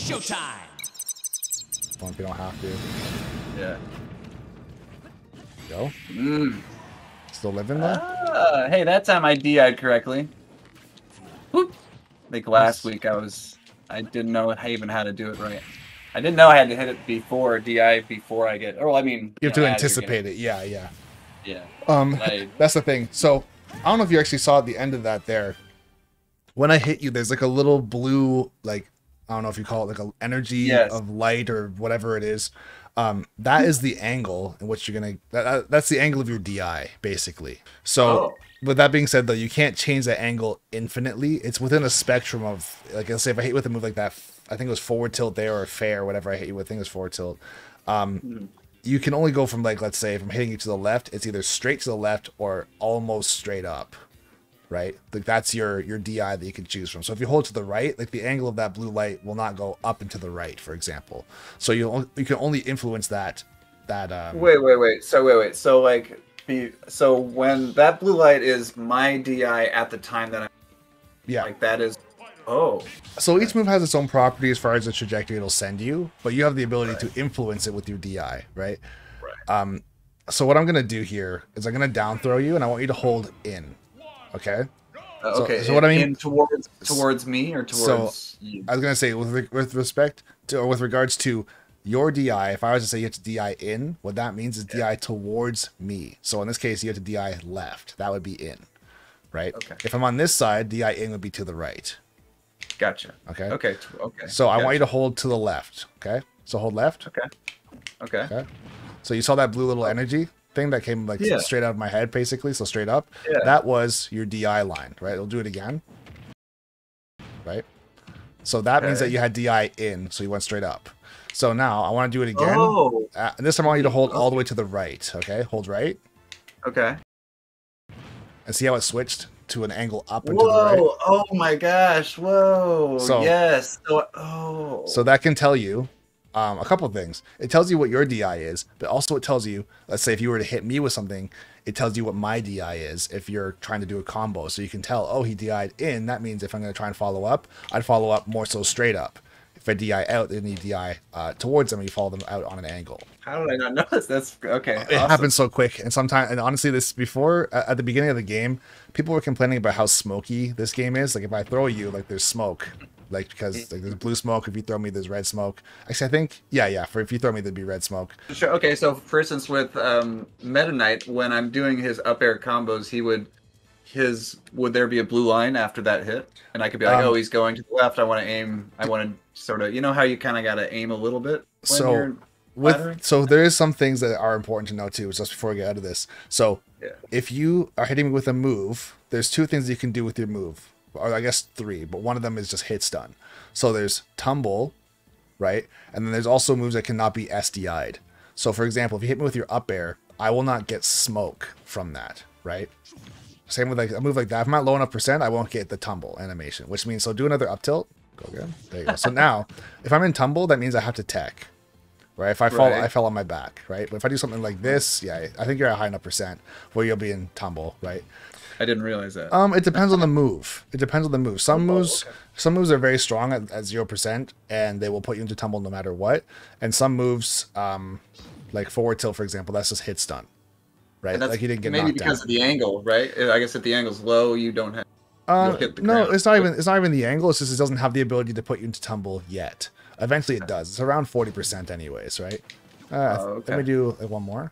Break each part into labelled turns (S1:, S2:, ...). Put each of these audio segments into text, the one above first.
S1: Showtime.
S2: Well, if you don't have to.
S3: Yeah.
S2: Go. Still living though?
S3: Hey, that time I DI'd correctly. Whoop. Like last week I didn't know even how to do it right. I didn't know I had to hit it before DI before I get, or I mean,
S2: You have to anticipate it. Yeah.
S3: Yeah.
S2: That's the thing. So I don't know if you actually saw at the end of that there. When I hit you, there's like a little blue, like, I don't know if you call it like an energy of light or whatever it is. That is the angle in which you're going to, that's the angle of your DI basically. So with that being said though, you can't change that angle infinitely. It's within a spectrum of, like, let's say if I hit you with a move like that, I think it was forward tilt there or fair, whatever I hit you with, I think it was forward tilt. You can only go from, like, let's say if I'm hitting you to the left, it's either straight to the left or almost straight up, right? Like that's your DI that you can choose from. So if you hold to the right, like the angle of that blue light will not go up and to the right, for example. So you can only influence that.
S3: Wait. So like, so when that blue light is my DI at the time that like that is.
S2: So each move has its own property as far as the trajectory it'll send you, but you have the ability to influence it with your DI, right? So what I'm gonna do here is I'm gonna down throw you, and I want you to hold in. Okay. So what I mean
S3: towards me or towards you?
S2: I was gonna say with respect to, or with regards to your DI, if I was to say you have to DI in, what that means is DI towards me. So in this case, you have to DI left. That would be in, right?
S3: Okay.
S2: If I'm on this side, DI in would be to the right.
S3: Gotcha.
S2: Okay. So I want you to hold to the left. Okay. So hold left.
S3: Okay.
S2: So you saw that blue little energy thing that came like straight out of my head, basically. So straight up. That was your DI line, right? We'll do it again. Right. So that means that you had DI in, so you went straight up. So now I want to do it again. And this time I want you to hold all the way to the right. Okay. Hold right.
S3: Okay.
S2: And see how it switched to an angle up and to the right.
S3: Oh my gosh! Whoa!
S2: So,
S3: yes.
S2: So that can tell you a couple of things. It tells you what your DI is, but also it tells you, let's say if you were to hit me with something, it tells you what my DI is if you're trying to do a combo. So you can tell, oh, he DI'd in. That means if I'm going to try and follow up, I'd follow up more so straight up. If I DI out, then you DI towards them and you follow them out on an angle.
S3: How did I not know this? That's okay.
S2: It happens so quick. And sometimes, and honestly, this before, at the beginning of the game, people were complaining about how smoky this game is. Like if I throw you, like there's smoke. Like because like, there's blue smoke. If you throw me, there's red smoke. Actually, I think, for if you throw me, there'd be red smoke.
S3: Sure. Okay, so for instance, with Meta Knight, when I'm doing his up air combos, would there be a blue line after that hit? And I could be like, oh, he's going to the left. I want to aim. I want to sort of, you know how you kind of got to aim a little bit when
S2: so there is some things that are important to know too, just before we get out of this. So if you are hitting me with a move, there's two things you can do with your move, or I guess three, but one of them is just hit stun. So there's tumble, right? And then there's also moves that cannot be SDI'd. So for example, if you hit me with your up air, I will not get smoke from that, right? Same with like a move like that. If I'm not low enough percent, I won't get the tumble animation, which means, so do another up tilt. Go again. There you go. So now, if I'm in tumble, that means I have to tech, right? If I fall, I fell on my back, right? But if I do something like this, I think you're at a high enough percent where you'll be in tumble, right?
S3: I didn't realize that.
S2: It depends on the move. Some moves are very strong at 0%, and they will put you into tumble no matter what. And some moves, like forward tilt, for example, that's just hit stun, right? Like you didn't get knocked
S3: because
S2: down.
S3: of the angle, right? I guess if the angle's low, you don't have.
S2: No, it's not even the angle. It's just it doesn't have the ability to put you into tumble yet. Eventually, it does. It's around 40%, anyways, right? Let me do one more.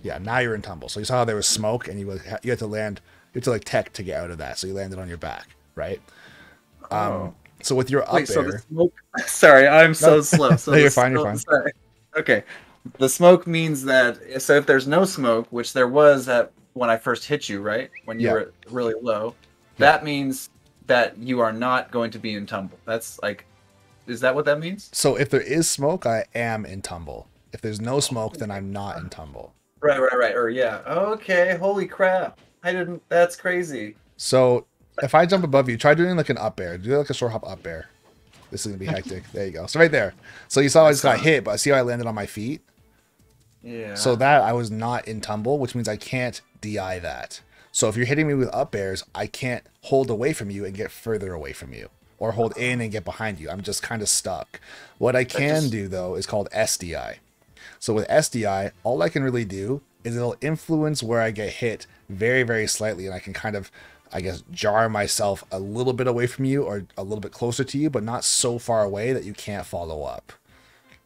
S2: Yeah, now you're in tumble. So you saw how there was smoke, and you had to land. You had to like tech to get out of that. So you landed on your back, right? So with your up air,
S3: so the smoke. Sorry, I'm so slow. So
S2: no, you're fine. You're fine.
S3: Sorry. Okay, the smoke means that. So if there's no smoke, which there was when I first hit you, right? When you were really low. That means that you are not going to be in tumble. That's like, is that what that means?
S2: So if there is smoke, I am in tumble. If there's no smoke, then I'm not in tumble.
S3: Right. Or okay, holy crap. That's crazy.
S2: So if I jump above you, try doing like an up air. Do like a short hop up air. This is going to be hectic. There you go. So right there. So you saw I just got hit, but see how I landed on my feet?
S3: Yeah.
S2: So that I was not in tumble, which means I can't DI that. So if you're hitting me with up airs, I can't hold away from you and get further away from you, or hold in and get behind you. I'm just kind of stuck. What I can do though is called SDI. So with SDI, all I can really do is it'll influence where I get hit very, very slightly, and I can kind of, I guess, jar myself a little bit away from you or a little bit closer to you, but not so far away that you can't follow up.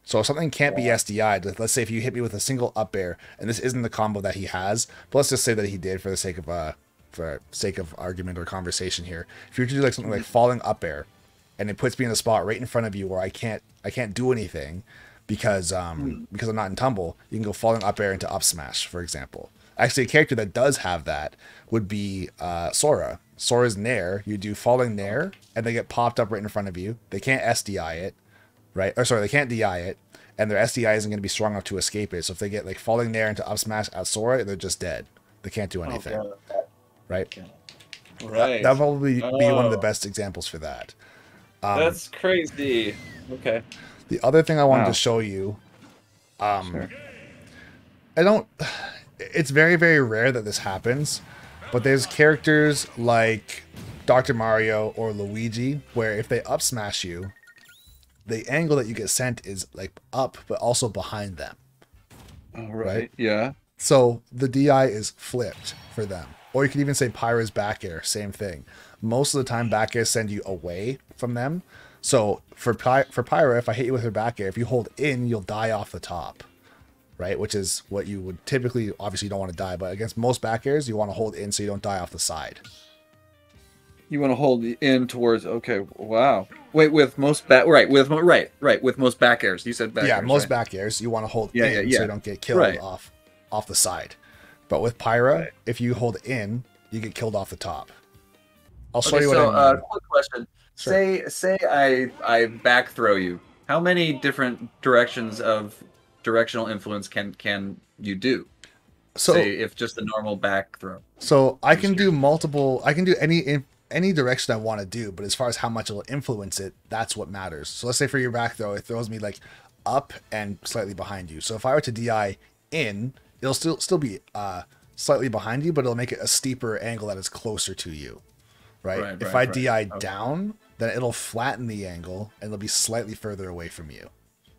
S2: So if something can't be SDI'd, let's say if you hit me with a single up air, and this isn't the combo that he has, but let's just say that he did for the sake of argument or conversation here. If you were to do like something like falling up air, and it puts me in a spot right in front of you where I can't do anything because I'm not in tumble, you can go falling up air into up smash, for example. Actually, a character that does have that would be Sora. Sora's Nair. You do falling Nair, and they get popped up right in front of you. They can't SDI it. Right? Or sorry, they can't DI it, and their SDI isn't going to be strong enough to escape it. So if they get like falling Nair into up smash at Sora, they're just dead. They can't do anything. Right?
S1: Right.
S2: That'll probably be one of the best examples for that.
S1: That's crazy. Okay.
S2: The other thing I wanted to show you, it's very, very rare that this happens, but there's characters like Dr. Mario or Luigi where if they up smash you, the angle that you get sent is like up, but also behind them.
S1: Right? Yeah.
S2: So the DI is flipped for them. Or you could even say Pyra's back air, same thing. Most of the time, back air send you away from them. So for Pyra, if I hit you with her back air, if you hold in, you'll die off the top, right? Which is what you would typically, obviously you don't want to die, but against most back airs, you want to hold in so you don't die off the side.
S1: You want to hold the in towards. Okay, wow. Wait, with most back, right? With most back airs. You said back.
S2: Yeah,
S1: airs,
S2: most
S1: right?
S2: back airs you want to hold in so you don't get killed
S1: Right.
S2: off the side. But with Pyra, if you hold in, you get killed off the top. I'll show you what I mean.
S3: Quick question.
S2: Sure.
S3: Say I back throw you. How many different directions of directional influence can you do?
S2: So
S3: say if just a normal back throw.
S2: So I can do multiple. I can do any direction I want to do, but as far as how much it'll influence it, that's what matters. So let's say for your back throw, it throws me like up and slightly behind you. So if I were to DI in, it'll still be slightly behind you, but it'll make it a steeper angle that is closer to you, right? If I DI down, then it'll flatten the angle and it'll be slightly further away from you,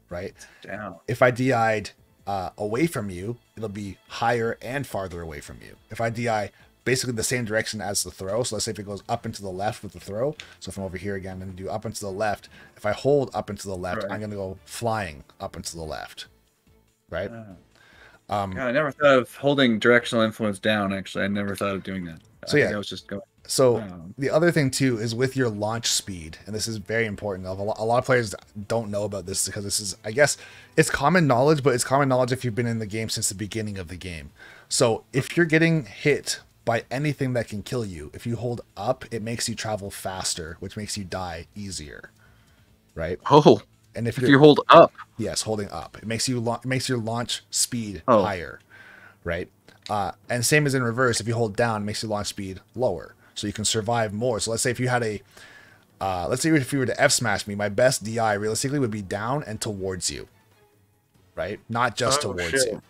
S2: right?
S3: Down.
S2: If I DI'd away from you, it'll be higher and farther away from you. If I DI basically the same direction as the throw, so let's say if it goes up and to the left with the throw, so if I'm over here again, I'm going to do up and to the left. If I hold up and to the left, I'm going to go flying up and to the left, right?
S3: God, I never thought of holding directional influence down, actually. I never thought of doing that.
S2: So
S3: I think I was just going...
S2: So the other thing too is with your launch speed, and this is very important. A lot of players don't know about this because this is, I guess, it's common knowledge, but it's common knowledge if you've been in the game since the beginning of the game. So if you're getting hit by anything that can kill you, if you hold up, it makes you travel faster, which makes you die easier, right?
S1: Oh,
S2: and if
S1: you hold up,
S2: yes, holding up, it makes your launch speed higher, right? And same as in reverse, if you hold down, it makes your launch speed lower. So you can survive more. So let's say if you had let's say if you were to F smash me, my best DI realistically would be down and towards you, right? Not just towards you.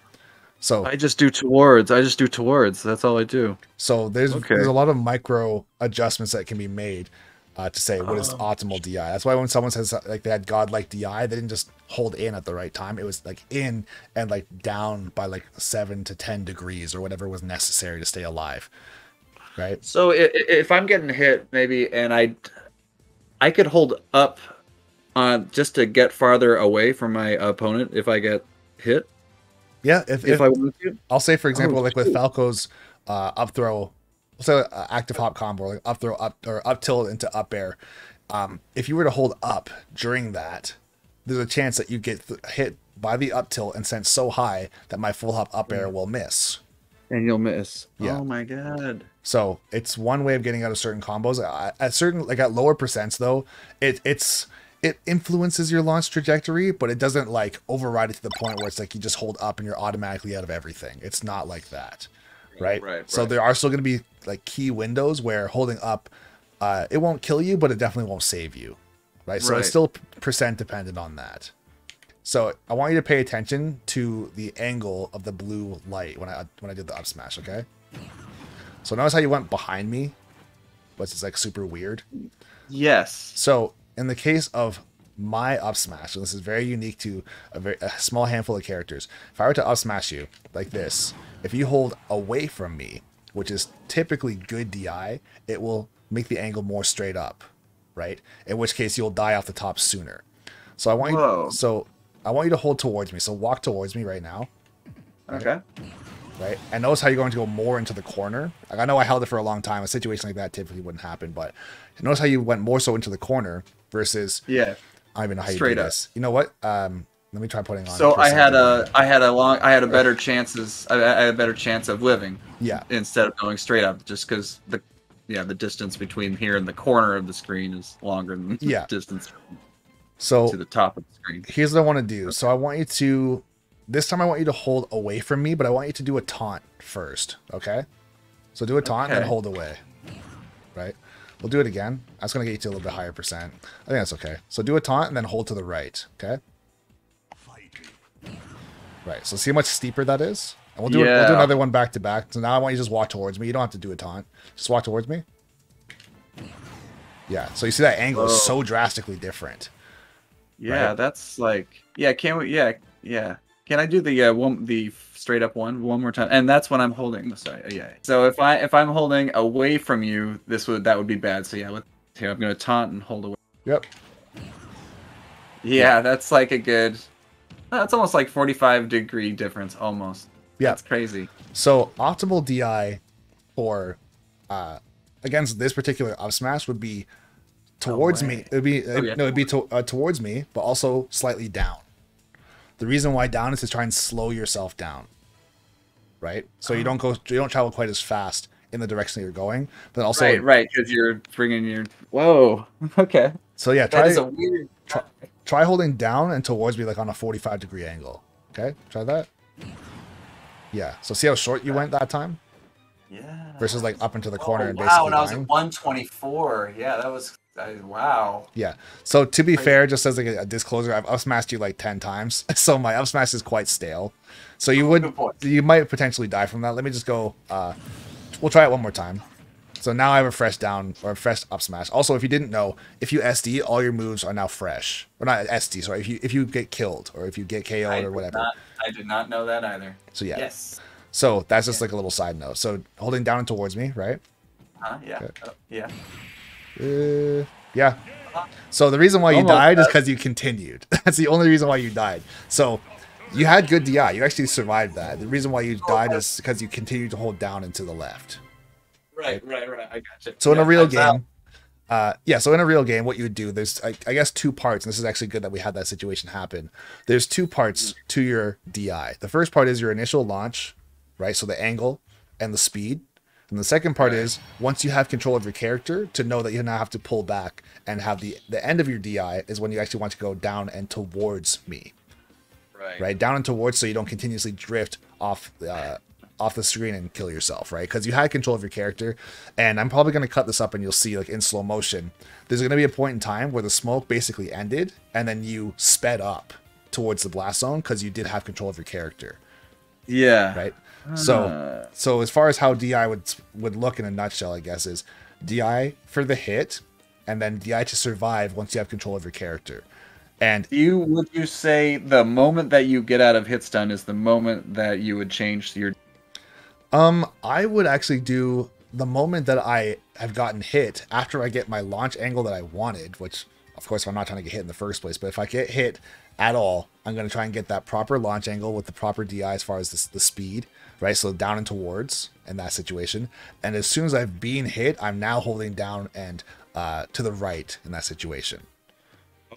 S2: So
S1: I just do towards. That's all I do.
S2: So there's a lot of micro adjustments that can be made to say what is optimal DI. That's why when someone says like they had godlike DI, they didn't just hold in at the right time. It was like in and like down by like 7 to 10 degrees or whatever was necessary to stay alive. Right.
S3: So if I'm getting hit, maybe, and I could hold up just to get farther away from my opponent if I get hit.
S2: Yeah,
S3: if I want to.
S2: I'll say, for example, like with Falco's up throw, so active hop combo, like up throw up or up tilt into up air. If you were to hold up during that, there's a chance that you get hit by the up tilt and sent so high that my full hop up air will miss.
S1: And you'll miss.
S2: Yeah.
S1: Oh my god.
S2: So it's one way of getting out of certain combos. At lower percents though, it influences your launch trajectory, but it doesn't like override it to the point where it's like you just hold up and you're automatically out of everything. It's not like that, right? So there are still going to be like key windows where holding up, it won't kill you, but it definitely won't save you, right? So it's still percent dependent on that. So I want you to pay attention to the angle of the blue light when I did the up smash, okay? So notice how you went behind me, but it's like super weird.
S3: Yes.
S2: So in the case of my up smash, and this is very unique to a small handful of characters. If I were to up smash you like this, if you hold away from me, which is typically good DI, it will make the angle more straight up, right? In which case you'll die off the top sooner. So I want you to hold towards me. So walk towards me right now. Right?
S3: Okay.
S2: Right? And notice how you're going to go more into the corner. Like, I know I held it for a long time. A situation like that typically wouldn't happen, but notice how you went more so into the corner versus I don't even know how you do this. You know what? Let me try putting on.
S3: So I had a better chance of living.
S2: Yeah.
S3: Instead of going straight up, just because the distance between here and the corner of the screen is longer than the distance to the top of the screen.
S2: Here's what I want to do. So I want you to this time I want you to hold away from me, but I want you to do a taunt first. Okay. So do a taunt and then hold away. Right. We'll do it again. That's going to get you to a little bit higher percent. I think that's okay. So do a taunt and then hold to the right. Okay. Right. So see how much steeper that is? And we'll do another one back to back. So now I want you to just walk towards me. You don't have to do a taunt. Just walk towards me. Yeah. So you see that angle is so drastically different.
S3: Yeah, right? That's like can we Can I do the straight up one more time? And that's when I'm holding. Sorry. Yeah. So if I'm holding away from you, that would be bad. So here I'm going to taunt and hold away.
S2: Yep.
S3: Yeah, that's like a good. That's almost like 45-degree difference, almost.
S2: Yeah,
S3: that's crazy.
S2: So optimal DI for against this particular up smash would be towards me. It'd be towards me, but also slightly down. The reason why down is to try and slow yourself down, right? So you don't travel quite as fast in the direction that you're going, but also
S3: right, because you're bringing your okay.
S2: So yeah, try holding down and towards me like on a 45-degree angle. Okay, try that. Yeah. So see how short you went that time?
S3: Yeah.
S2: Versus like up into the corner and basically.
S3: Wow, and I was at 124. Yeah, that was. Wow.
S2: Yeah. So to be fair, just as like a disclosure, I've up smashed you like 10 times, so my up smash is quite stale. So you might potentially die from that. Let me just go. We'll try it one more time. So now I have a fresh down or a fresh up smash. Also, if you didn't know, if you SD, all your moves are now fresh. Or not SD, sorry. If you get killed or if you get KO'd or whatever.
S3: I did not know that either.
S2: So yeah.
S3: Yes.
S2: So that's just like a little side note. So holding down and towards me, right?
S3: Yeah.
S2: Okay. Yeah. So the reason why you died is because you continued. That's the only reason why you died. So you had good DI. You actually survived that. The reason why you died is because you continued to hold down and to the left.
S3: Right. I gotcha.
S2: So in a real game, so in a real game, what you would do, there's, I guess, two parts, and this is actually good that we had that situation happen. There's two parts to your DI. The first part is your initial launch, right? So the angle and the speed. And the second part is, once you have control of your character, to know that you now have to pull back and have the end of your DI is when you actually want to go down and towards me. Right? Down and towards, so you don't continuously drift off the screen and kill yourself, right? Because you had control of your character. And I'm probably going to cut this up and you'll see, like, in slow motion, there's going to be a point in time where the smoke basically ended and then you sped up towards the blast zone because you did have control of your character.
S3: Yeah.
S2: Right? So as far as how DI would look in a nutshell, I guess, is DI for the hit, and then DI to survive once you have control of your character. And
S3: would you say the moment that you get out of hit stun is the moment that you would change your?
S2: I would actually do the moment that I have gotten hit after I get my launch angle that I wanted, which of course I'm not trying to get hit in the first place, but if I get hit at all, I'm going to try and get that proper launch angle with the proper DI as far as the speed. Right, so down and towards in that situation. And as soon as I've been hit, I'm now holding down and to the right in that situation.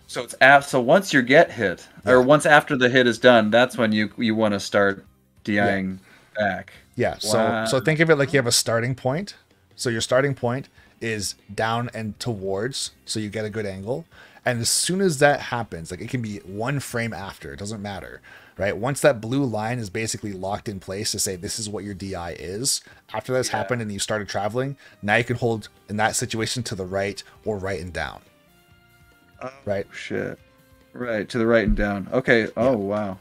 S3: So it's so once you get hit, or once after the hit is done, that's when you want to start DIing back.
S2: Yeah. Wow. So think of it like you have a starting point. So your starting point is down and towards, so you get a good angle. And as soon as that happens, like it can be one frame after, it doesn't matter. Right? Once that blue line is basically locked in place to say this is what your DI is, after that's happened and you started traveling, now you can hold in that situation to the right or right and down. Right?
S3: Shit. Right, to the right and down. Okay. Oh, wow.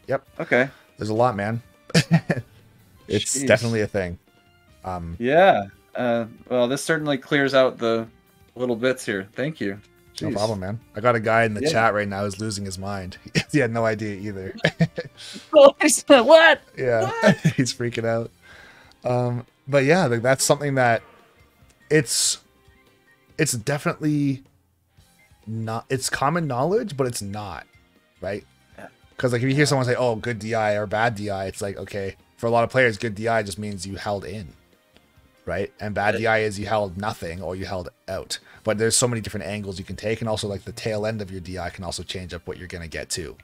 S2: Yep.
S3: Okay.
S2: There's a lot, man. It's definitely a thing.
S3: Yeah. Well, this certainly clears out the
S1: little bits here. Thank you.
S2: No
S1: Jeez.
S2: problem, man. I got a guy in the chat right now who's losing his mind. He had no idea either.
S1: What?
S2: Yeah,
S1: What?
S2: he's freaking out. But yeah, like, that's something that it's definitely not. It's common knowledge, but it's not, right? Because like if you hear someone say, "Oh, good DI" or "bad DI," it's like, okay, for a lot of players, good DI just means you held in, right? And bad DI is you held nothing or you held out. But there's so many different angles you can take, and also like the tail end of your DI can also change up what you're gonna get too.